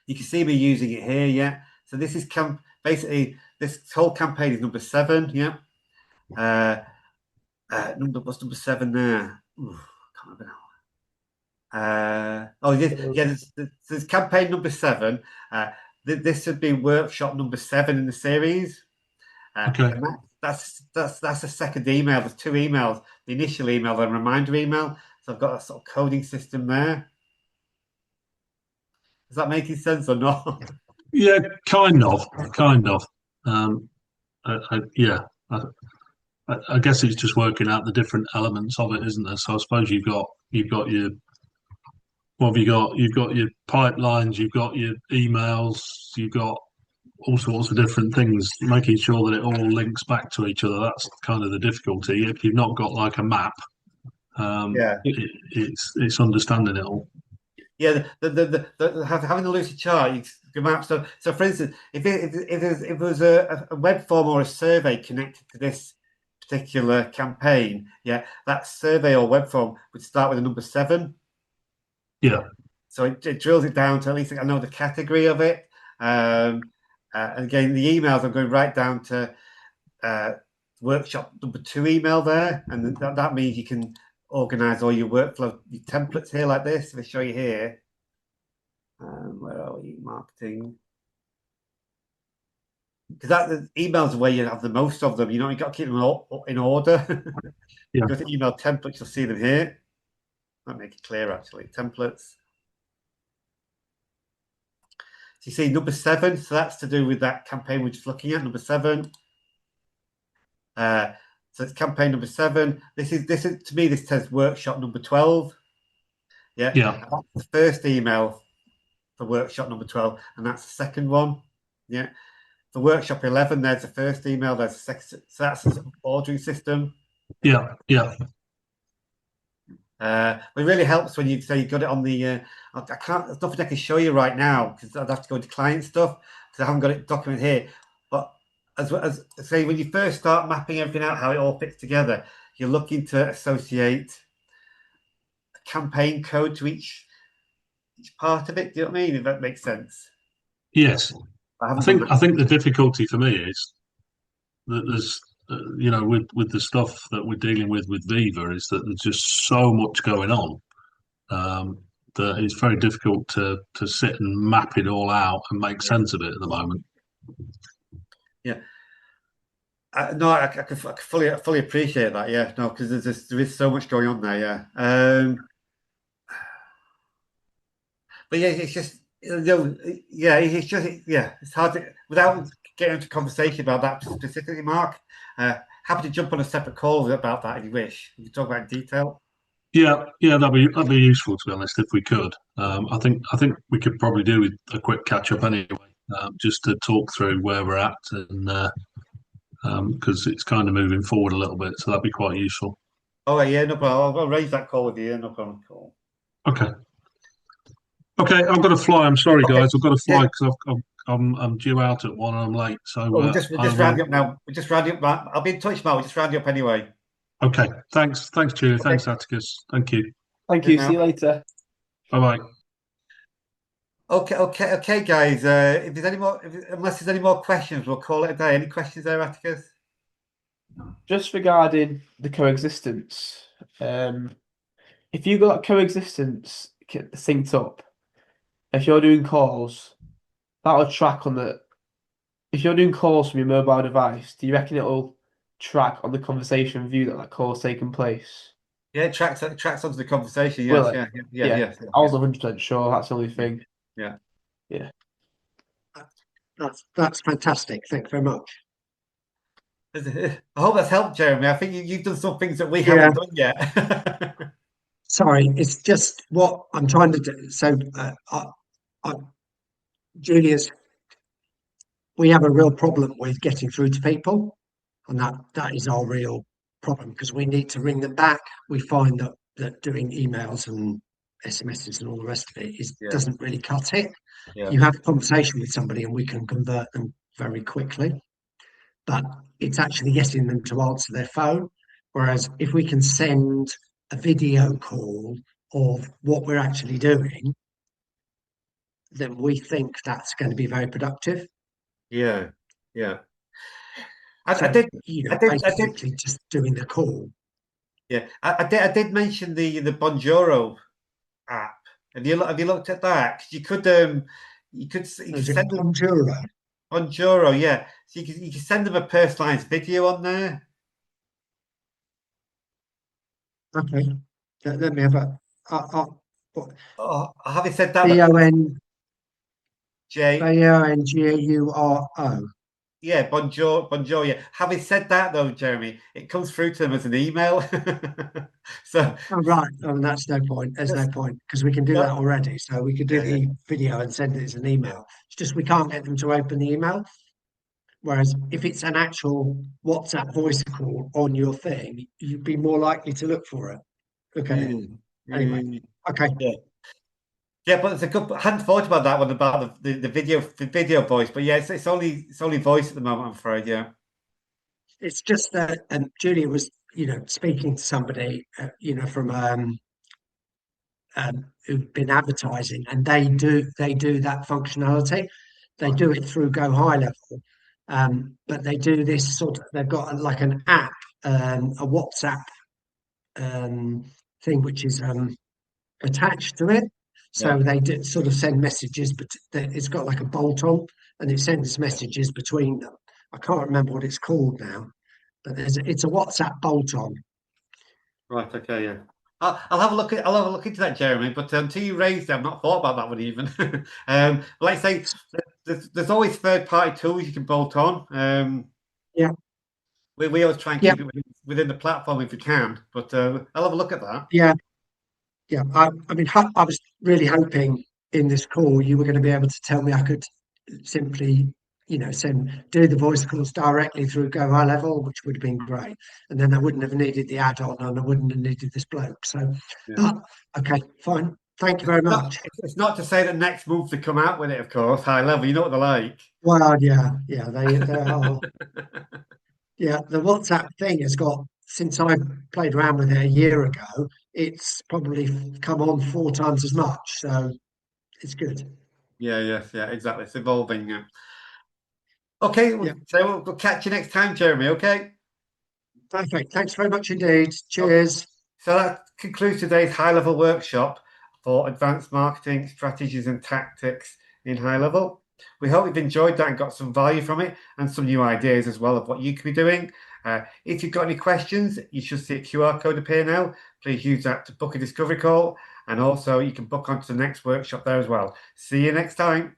You can see me using it here, yeah. So this is basically this whole campaign is number 7, yeah. What's number 7 there? Ooh, can't remember now. There's campaign number 7. This would be workshop number 7 in the series. Okay. And that's a second email. There's 2 emails: the initial email and a reminder email. So I've got a sort of coding system there. Is that making sense or not? Yeah, kind of. I guess it's just working out the different elements of it, isn't there? So I suppose you've got your what have you got? You've got your pipelines, you've got your emails, you've got all sorts of different things, making sure that it all links back to each other. That's kind of the difficulty. If you've not got like a map, it's understanding it all. Yeah, having the Lucid chart, you can map. So for instance, if there was a web form or a survey connected to this particular campaign, yeah, that survey or web form would start with a number 7. Yeah. So it drills it down to at least I know the category of it. And again, the emails I'm going right down to workshop number 2 email there, and that means you can organize all your workflow, your templates here like this. If I show you here, where are we? Marketing. Because the emails are where you have the most of them. You know, you've got to keep them all in order. Yeah. Go to email templates, you'll see them here. I'll make it clear actually. Templates. So you see number 7, so that's to do with that campaign we're just looking at, number 7. So it's campaign number 7. This is to me, this says workshop number 12. Yeah. That's the first email for workshop number 12, and that's the second one. Yeah. For workshop 11, there's the first email, there's the second, so that's the ordering system. Yeah. It really helps when you say you got it on the. I can't. There's nothing I can show you right now because I'd have to go into client stuff because I haven't got it documented here. But as say, when you first start mapping everything out, how it all fits together, you're looking to associate a campaign code to each part of it. Do you know what I mean? If that makes sense. Yes. I think the difficulty for me is that there's with the stuff that we're dealing with Viva is that there's just so much going on that it's very difficult to sit and map it all out and make sense of it at the moment. Yeah. No, I can fully appreciate that. Yeah, no, because there is so much going on there. Yeah, but yeah, it's just it's hard to without getting into conversation about that specifically, Mark. Happy to jump on a separate call about that if you wish. We can talk about it in detail. Yeah, that'd be useful to be honest if we could. I think we could probably do with a quick catch up anyway, just to talk through where we're at and because it's kind of moving forward a little bit, so that'd be quite useful. Oh yeah, no problem. I'll raise that call with you. No problem. Cool. Okay, I've got to fly. I'm sorry, guys. I've got to fly because I'm due out at 1 and I'm late. So we're just rounding up now. We're just rounding up. I'll be in touch, Mark. We're just rounding up anyway. Okay. Thanks, Julia. Okay. Thanks, Atticus. Thank you. Thank you. See you later. Bye. Okay, guys. If there's any more, unless there's any more questions, we'll call it a day. Any questions there, Atticus? Just regarding the coexistence, if you got coexistence synced up, if you're doing calls, that'll track on the. If you're doing calls from your mobile device, do you reckon it'll track on the conversation view that call's taking place? Yeah, it tracks onto the conversation. Yes, yeah. I was 100% sure. That's the only thing. Yeah. That's fantastic. Thank you very much. I hope that's helped, Jeremy. I think you've done some things that we haven't done yet. Sorry, it's just what I'm trying to do. So, Julius, we have a real problem with getting through to people, and that is our real problem because we need to ring them back. We find that doing emails and SMSs and all the rest of it doesn't really cut it. Yeah. You have a conversation with somebody and we can convert them very quickly, but it's actually getting them to answer their phone. Whereas if we can send a video call of what we're actually doing, then we think that's going to be very productive. Yeah. I did just doing the call. Yeah, I did mention the Bonjoro app. Have you looked at that? 'Cause you could send Bonjoro, yeah. So you can send them a personalized video on there. Okay, let me have a. Have you said that? Bonjuro. Yeah, Bonjour. Yeah. Having said that, though, Jeremy, it comes through to them as an email. So. Right. That's no point. There's no point because we can do that already. So we could do the video and send it as an email. It's just we can't get them to open the email. Whereas if it's an actual WhatsApp voice call on your thing, you'd be more likely to look for it. Okay. Anyway. Okay. Yeah, but it's a good. I hadn't thought about that one about the video voice, but yeah, it's only voice at the moment. I'm afraid. Yeah. It's just that Julia was, speaking to somebody, from who've been advertising, and they do that functionality. They do it through Go HighLevel, but they do this they've got like an app, a WhatsApp thing which is attached to it. So they sort of send messages, but it's got like a bolt on, and it sends messages between them. I can't remember what it's called now, but it's a WhatsApp bolt on. Right. Okay. Yeah. I'll have a look at. I'll have a look into that, Jeremy. But until you raised it, I've not thought about that one even. Like I say, there's always third-party tools you can bolt on. Yeah. We always try and Yeah. keep it within the platform if we can. But I'll have a look at that. Yeah. Yeah. I mean, I was really hoping in this call you were going to be able to tell me I could simply, do the voice calls directly through Go HighLevel, which would have been great. And then I wouldn't have needed the add-on, and I wouldn't have needed this bloke. So, Yeah. okay, fine. Thank you very much. It's not to say that next month they come out with it, of course, HighLevel. You know what they're like. Well, yeah, they are. Yeah, the WhatsApp thing has got, since I played around with it a year ago, it's probably come on 4 times as much. So it's good. Yeah, exactly. It's evolving. Yeah. Okay, so we'll catch you next time, Jeremy. Okay. Perfect. Thanks very much indeed. Cheers. So that concludes today's HighLevel workshop for advanced marketing strategies and tactics in HighLevel. We hope you've enjoyed that and got some value from it and some new ideas as well of what you could be doing. If you've got any questions, you should see a QR code appear now. Please use that to book a discovery call, and also you can book onto the next workshop there as well. See you next time.